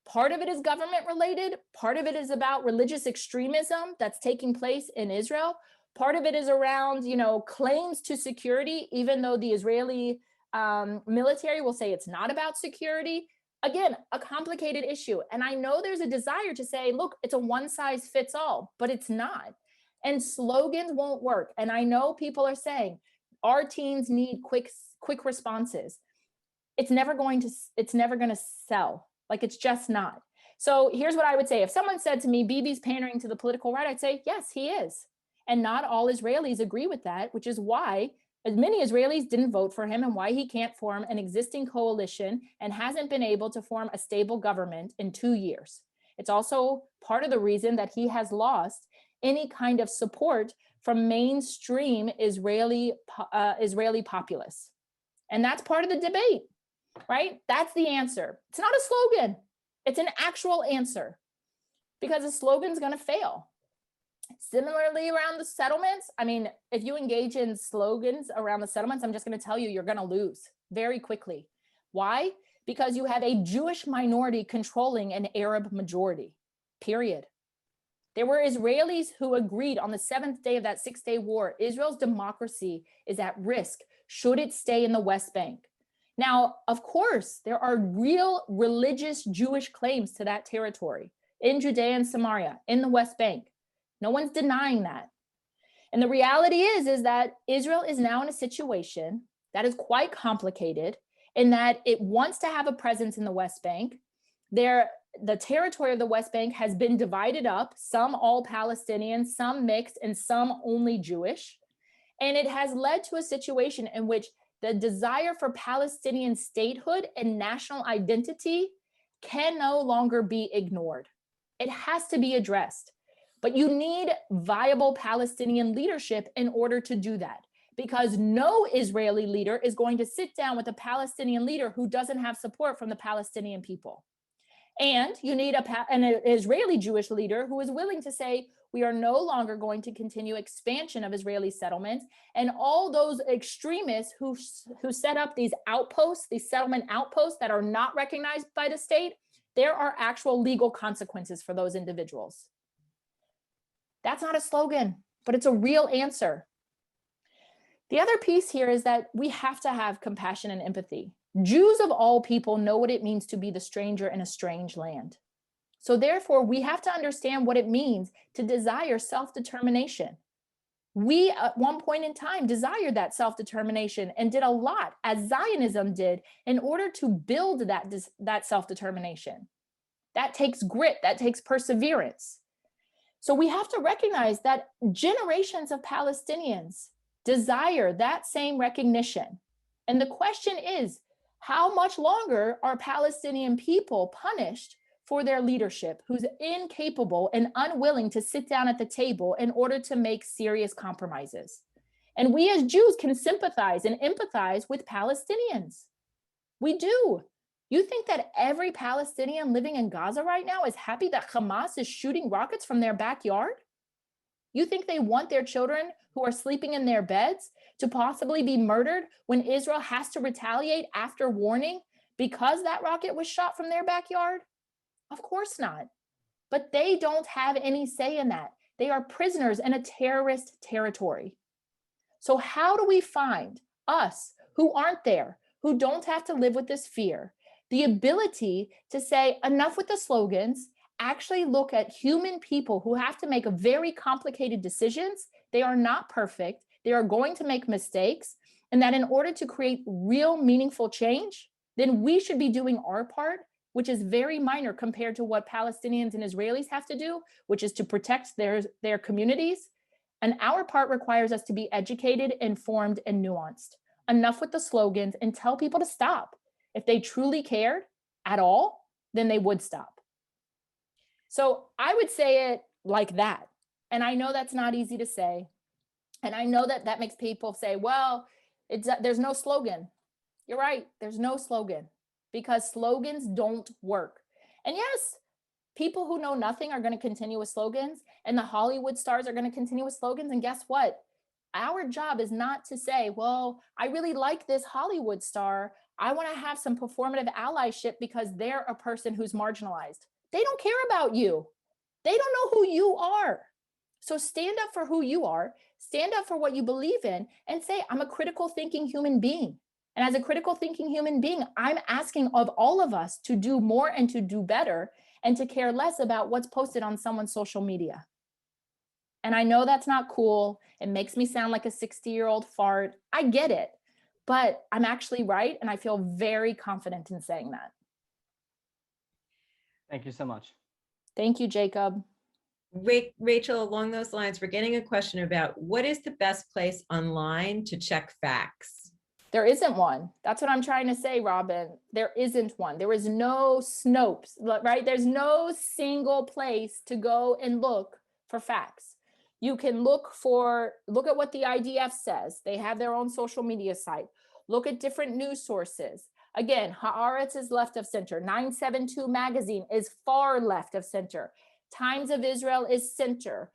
Part of it is government related. Part of it is about religious extremism that's taking place in Israel. Part of it is around, claims to security, even though the Israeli military will say it's not about security. Again, a complicated issue. And I know there's a desire to say, look, it's a one size fits all, but it's not. And slogans won't work. And I know people are saying our teens need quick responses. It's never going to sell. Like, it's just not. So here's what I would say. If someone said to me, Bibi's pandering to the political right, I'd say, yes, he is. And not all Israelis agree with that, which is why as many Israelis didn't vote for him and why he can't form an existing coalition and hasn't been able to form a stable government in 2 years. It's also part of the reason that he has lost any kind of support from mainstream Israeli populace. And that's part of the debate, right? That's the answer. It's not a slogan. It's an actual answer, because a slogan is going to fail. Similarly, around the settlements, I mean, if you engage in slogans around the settlements, I'm just going to tell you, you're going to lose very quickly. Why? Because you have a Jewish minority controlling an Arab majority, period. There were Israelis who agreed on the 7th day of that 6-day war, Israel's democracy is at risk should it stay in the West Bank. Now, of course, there are real religious Jewish claims to that territory in Judea and Samaria, in the West Bank. No one's denying that. And the reality is that Israel is now in a situation that is quite complicated in that it wants to have a presence in the West Bank. The territory of the West Bank has been divided up, some all Palestinian, some mixed, and some only Jewish. And it has led to a situation in which the desire for Palestinian statehood and national identity can no longer be ignored. It has to be addressed. But you need viable Palestinian leadership in order to do that, because no Israeli leader is going to sit down with a Palestinian leader who doesn't have support from the Palestinian people. And you need an Israeli Jewish leader who is willing to say, we are no longer going to continue expansion of Israeli settlements. And all those extremists who set up these outposts, these settlement outposts that are not recognized by the state, there are actual legal consequences for those individuals. That's not a slogan, but it's a real answer. The other piece here is that we have to have compassion and empathy. Jews of all people know what it means to be the stranger in a strange land. So therefore, we have to understand what it means to desire self-determination. We at one point in time desired that self-determination and did a lot, as Zionism did, in order to build that self-determination. That takes grit, that takes perseverance. So we have to recognize that generations of Palestinians desire that same recognition. And the question is, how much longer are Palestinian people punished for their leadership, who's incapable and unwilling to sit down at the table in order to make serious compromises? And we as Jews can sympathize and empathize with Palestinians. We do. You think that every Palestinian living in Gaza right now is happy that Hamas is shooting rockets from their backyard? You think they want their children who are sleeping in their beds to possibly be murdered when Israel has to retaliate after warning because that rocket was shot from their backyard? Of course not. But they don't have any say in that. They are prisoners in a terrorist territory. So how do we find, us who aren't there, who don't have to live with this fear, the ability to say enough with the slogans, actually look at human people who have to make very complicated decisions? They are not perfect. They are going to make mistakes. And that in order to create real meaningful change, then we should be doing our part, which is very minor compared to what Palestinians and Israelis have to do, which is to protect their communities. And our part requires us to be educated, informed, and nuanced. Enough with the slogans, and tell people to stop. If they truly cared at all, then they would stop. So I would say it like that. And I know that's not easy to say. And I know that that makes people say, well, there's no slogan. You're right, there's no slogan, because slogans don't work. And yes, people who know nothing are going to continue with slogans, and the Hollywood stars are going to continue with slogans. And guess what? Our job is not to say, well, I really like this Hollywood star. I want to have some performative allyship because they're a person who's marginalized. They don't care about you. They don't know who you are. So stand up for who you are, stand up for what you believe in, and say, I'm a critical thinking human being. And as a critical thinking human being, I'm asking of all of us to do more and to do better and to care less about what's posted on someone's social media. And I know that's not cool. It makes me sound like a 60-year-old fart. I get it, but I'm actually right. And I feel very confident in saying that. Thank you so much. Thank you, Jacob. Rachel, along those lines, we're getting a question about what is the best place online to check facts? There isn't one. That's what I'm trying to say, Robin. There isn't one. There is no Snopes, right? There's no single place to go and look for facts. You can look at what the IDF says. They have their own social media site. Look at different news sources. Again, Haaretz is left of center. 972 magazine is far left of center. Times of Israel is center.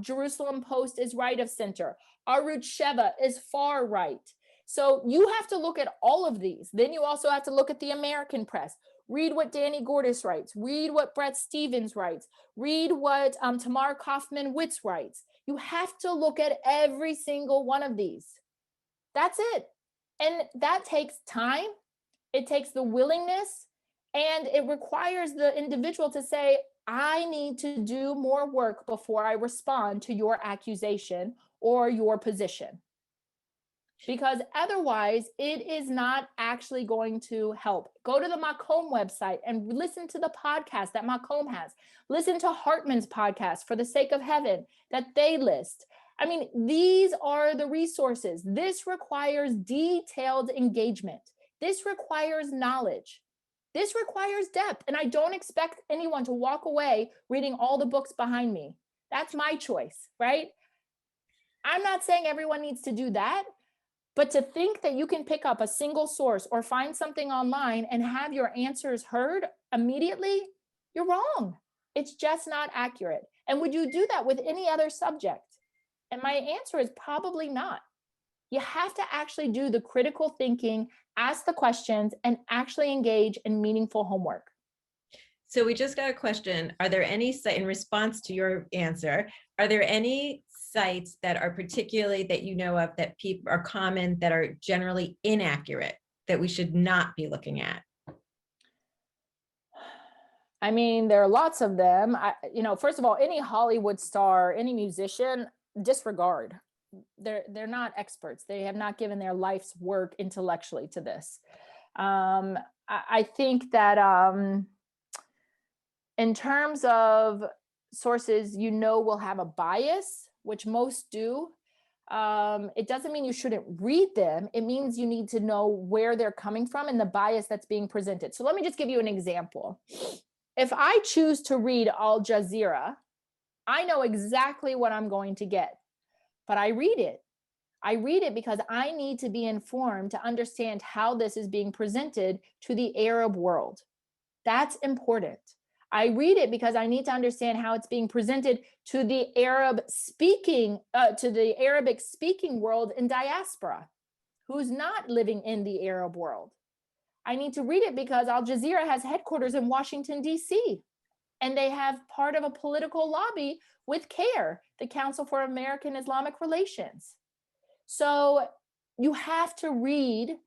Jerusalem Post is right of center. Arutz Sheva is far right. So you have to look at all of these. Then you also have to look at the American press. Read what Danny Gordis writes. Read what Brett Stevens writes. Read what Tamar Kaufman-Witz writes. You have to look at every single one of these. That's it. And that takes time. It takes the willingness, and it requires the individual to say, I need to do more work before I respond to your accusation or your position. Because otherwise, it is not actually going to help. Go to the Makom website and listen to the podcast that Makom has. Listen to Hartman's podcast, For the Sake of Heaven, that they list. I mean, these are the resources. This requires detailed engagement. This requires knowledge. This requires depth. And I don't expect anyone to walk away reading all the books behind me. That's my choice, right? I'm not saying everyone needs to do that, but to think that you can pick up a single source or find something online and have your answers heard immediately, you're wrong. It's just not accurate. And would you do that with any other subject? And my answer is probably not. You have to actually do the critical thinking, ask the questions, and actually engage in meaningful homework. So we just got a question. Are there any sites, in response to your answer, are there any sites that are particularly that you know of that people are common that are generally inaccurate that we should not be looking at? I mean, there are lots of them. First of all, any Hollywood star, any musician, disregard. They're not experts. They have not given their life's work intellectually to this. I think that in terms of sources, will have a bias, which most do. It doesn't mean you shouldn't read them. It means you need to know where they're coming from and the bias that's being presented. So let me just give you an example. If I choose to read Al Jazeera, I know exactly what I'm going to get, but I read it. I read it because I need to be informed to understand how this is being presented to the Arab world. That's important. I read it because I need to understand how it's being presented to the Arabic speaking world in diaspora, who's not living in the Arab world. I need to read it because Al Jazeera has headquarters in Washington, D.C., and they have part of a political lobby with CAIR, the Council for American Islamic Relations. So you have to read,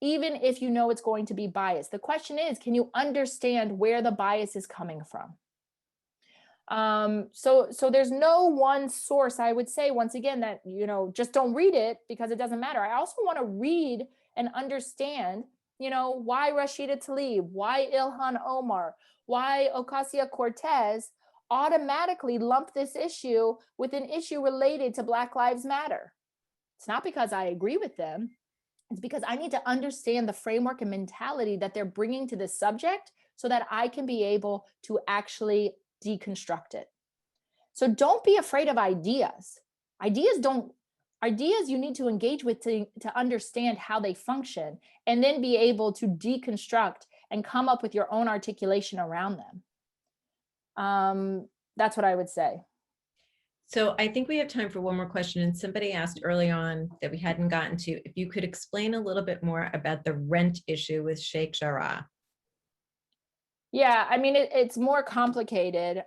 even if you know it's going to be biased. The question is, can you understand where the bias is coming from? So there's no one source, I would say, once again, that, just don't read it because it doesn't matter. I also want to read and understand, why Rashida Tlaib, why Ilhan Omar, why Ocasio-Cortez automatically lump this issue with an issue related to Black Lives Matter. It's not because I agree with them. It's because I need to understand the framework and mentality that they're bringing to this subject so that I can be able to actually deconstruct it. So don't be afraid of ideas. Ideas you need to engage with to understand how they function and then be able to deconstruct and come up with your own articulation around them. That's what I would say. So I think we have time for one more question. And somebody asked early on that we hadn't gotten to, if you could explain a little bit more about the rent issue with Sheikh Jarrah. Yeah, I mean, it's more complicated.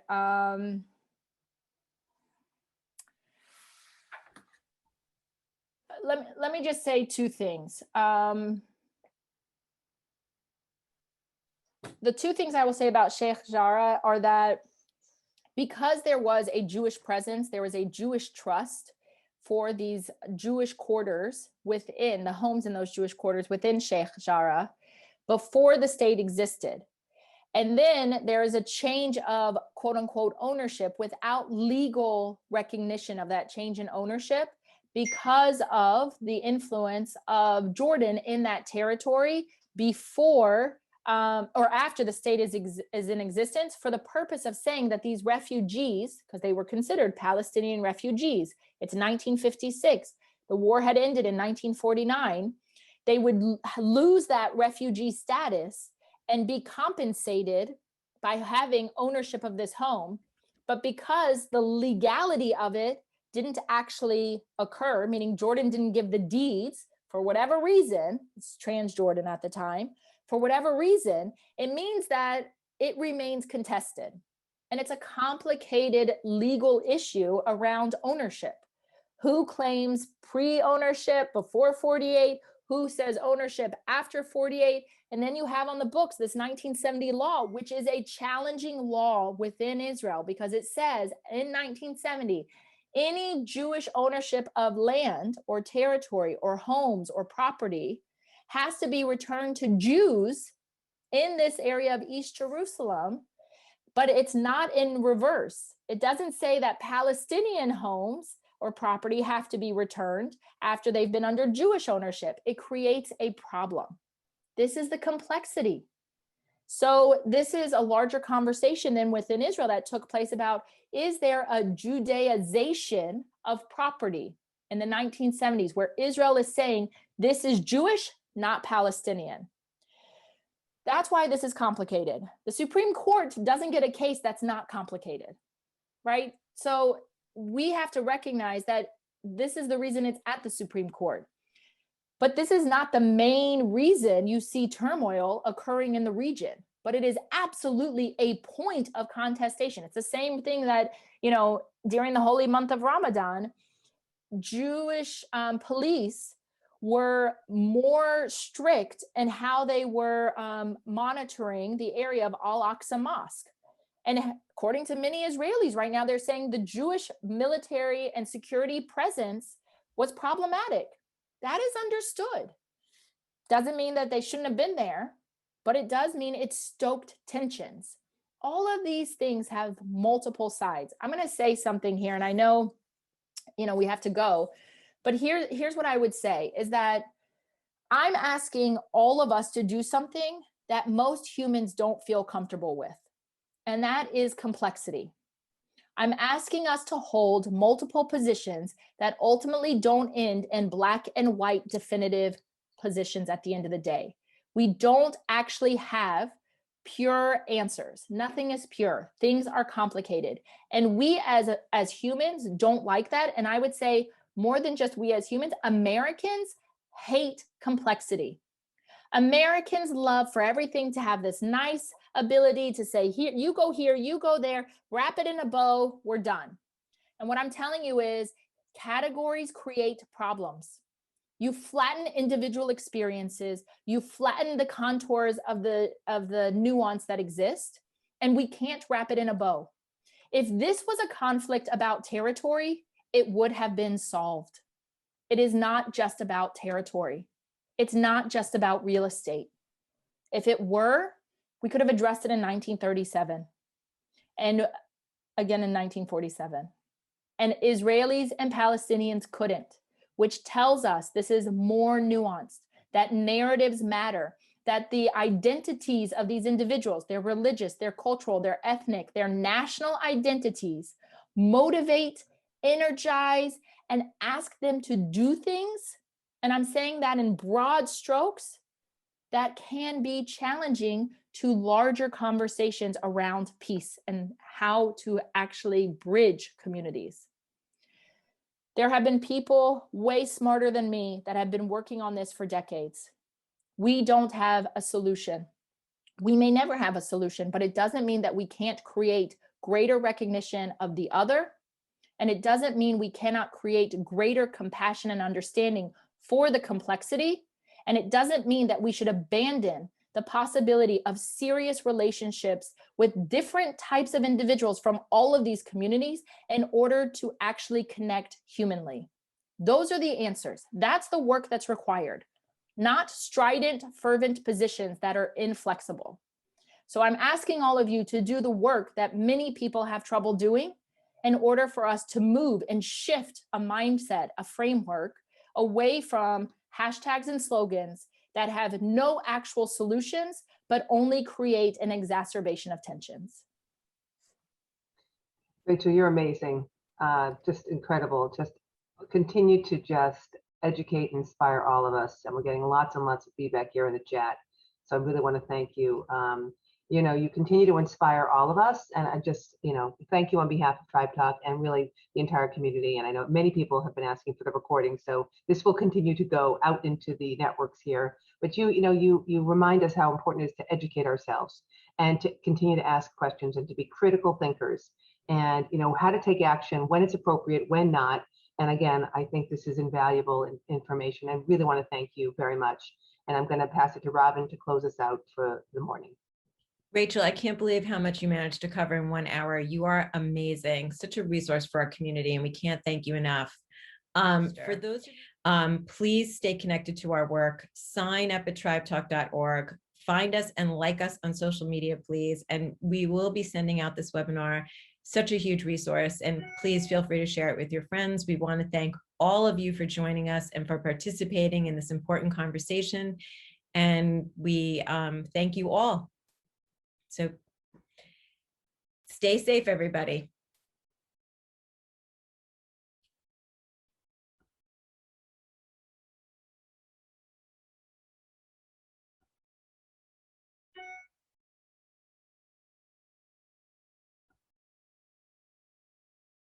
Let me just say two things. The two things I will say about Sheikh Jarrah are that because there was a Jewish presence, there was a Jewish trust for these Jewish quarters within the homes in those Jewish quarters within Sheikh Jarrah before the state existed. And then there is a change of quote unquote ownership without legal recognition of that change in ownership because of the influence of Jordan in that territory before or after the state is in existence, for the purpose of saying that these refugees, because they were considered Palestinian refugees, it's 1956, the war had ended in 1949, they would lose that refugee status and be compensated by having ownership of this home. But because the legality of it didn't actually occur, meaning Jordan didn't give the deeds for whatever reason, it's Transjordan at the time, for whatever reason, it means that it remains contested. And it's a complicated legal issue around ownership. Who claims pre-ownership before 48? Who says ownership after 48? And then you have on the books this 1970 law, which is a challenging law within Israel because it says in 1970, any Jewish ownership of land or territory or homes or property has to be returned to Jews in this area of East Jerusalem, but it's not in reverse. It doesn't say that Palestinian homes or property have to be returned after they've been under Jewish ownership. It creates a problem. This is the complexity. So this is a larger conversation than within Israel that took place about, is there a Judaization of property in the 1970s where Israel is saying this is Jewish, not Palestinian? That's why this is complicated. The Supreme Court doesn't get a case that's not complicated, right? So we have to recognize that this is the reason it's at the Supreme Court. But this is not the main reason you see turmoil occurring in the region, but it is absolutely a point of contestation. It's the same thing that, during the holy month of Ramadan, Jewish police were more strict in how they were monitoring the area of Al-Aqsa Mosque. And according to many Israelis right now, they're saying the Jewish military and security presence was problematic. That is understood. Doesn't mean that they shouldn't have been there, but it does mean it stoked tensions. All of these things have multiple sides. I'm going to say something here, and I know, we have to go, but here's what I would say is that I'm asking all of us to do something that most humans don't feel comfortable with, and that is complexity. I'm asking us to hold multiple positions that ultimately don't end in black and white definitive positions at the end of the day. We don't actually have pure answers. Nothing is pure. Things are complicated. And we as humans don't like that. And I would say more than just we as humans, Americans hate complexity. Americans love for everything to have this nice ability to say, here, you go there, wrap it in a bow, we're done. And what I'm telling you is categories create problems. You flatten individual experiences, you flatten the contours of the nuance that exist, and we can't wrap it in a bow. If this was a conflict about territory, it would have been solved. It is not just about territory. It's not just about real estate. If it were, we could have addressed it in 1937 and again in 1947. And Israelis and Palestinians couldn't, which tells us this is more nuanced, that narratives matter, that the identities of these individuals, their religious, their cultural, their ethnic, their national identities motivate, energize, and ask them to do things. And I'm saying that in broad strokes, that can be challenging to larger conversations around peace and how to actually bridge communities. There have been people way smarter than me that have been working on this for decades. We don't have a solution. We may never have a solution, but it doesn't mean that we can't create greater recognition of the other. And it doesn't mean we cannot create greater compassion and understanding for the complexity. And it doesn't mean that we should abandon the possibility of serious relationships with different types of individuals from all of these communities in order to actually connect humanly. Those are the answers. That's the work that's required, not strident, fervent positions that are inflexible. So I'm asking all of you to do the work that many people have trouble doing in order for us to move and shift a mindset, a framework away from hashtags and slogans that have no actual solutions, but only create an exacerbation of tensions. Rachel, you're amazing. Just incredible. Just continue to just educate and inspire all of us. And we're getting lots and lots of feedback here in the chat. So I really want to thank you. You continue to inspire all of us. And I just, thank you on behalf of Tribe Talk and really the entire community. And I know many people have been asking for the recording. So this will continue to go out into the networks here. But you remind us how important it is to educate ourselves and to continue to ask questions and to be critical thinkers and, how to take action when it's appropriate, when not. And again, I think this is invaluable information. I really want to thank you very much. And I'm going to pass it to Robin to close us out for the morning. Rachel, I can't believe how much you managed to cover in 1 hour. You are amazing, such a resource for our community, and we can't thank you enough. For those, please stay connected to our work. Sign up at tribetalk.org. Find us and like us on social media, please. And we will be sending out this webinar. Such a huge resource, and please feel free to share it with your friends. We want to thank all of you for joining us and for participating in this important conversation. And we thank you all. So stay safe, everybody.